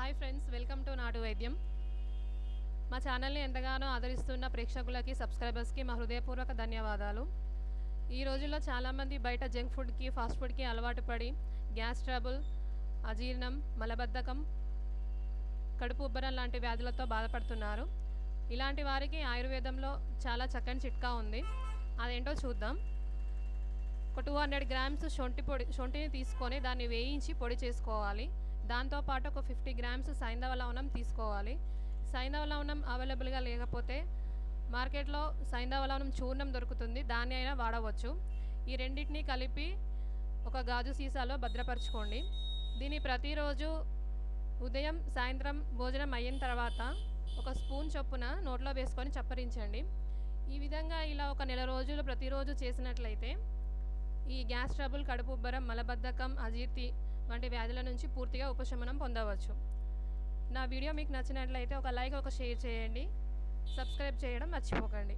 Hi friends, welcome to నాటు వైద్యం. మా ఛానల్ని ఎంతగానో ఆదరిస్తున్న ప్రేక్షకులకి, సబ్స్క్రైబర్స్కి మా హృదయపూర్వక ధన్యవాదాలు. ఈ రోజుల్లో చాలామంది బయట జంక్ ఫుడ్కి, ఫాస్ట్ ఫుడ్కి అలవాటు పడి గ్యాస్ ట్రబుల్, అజీర్ణం, మలబద్ధకం, కడుపు ఉబ్బరం లాంటి వ్యాధులతో బాధపడుతున్నారు. ఇలాంటి వారికి ఆయుర్వేదంలో చాలా చక్కని చిట్కా ఉంది. అదేంటో చూద్దాం. ఒక 200 గ్రామ్స్ శొంఠిని తీసుకొని దాన్ని వేయించి పొడి చేసుకోవాలి. దాంతోపాటు ఒక 50 గ్రామ్స్ సైంధవ లవణం తీసుకోవాలి. సైంధవ లవణం అవైలబుల్గా లేకపోతే మార్కెట్లో సైంధవ లవణం చూర్ణం దొరుకుతుంది, దాన్ని అయినా వాడవచ్చు. ఈ రెండింటినీ కలిపి ఒక గాజు సీసాలో భద్రపరచుకోండి. దీన్ని ప్రతిరోజు ఉదయం, సాయంత్రం భోజనం అయిన తర్వాత ఒక స్పూన్ చొప్పున నోట్లో వేసుకొని చప్పరించండి. ఈ విధంగా ఇలా ఒక నెల రోజులు ప్రతిరోజు చేసినట్లయితే ఈ గ్యాస్ ట్రబుల్, కడుపు ఉబ్బరం, మలబద్ధకం, అజీర్తి వంటి వ్యాధుల నుంచి పూర్తిగా ఉపశమనం పొందవచ్చు. నా వీడియో మీకు నచ్చినట్లయితే ఒక లైక్, ఒక షేర్ చేయండి. సబ్స్క్రైబ్ చేయడం మర్చిపోకండి.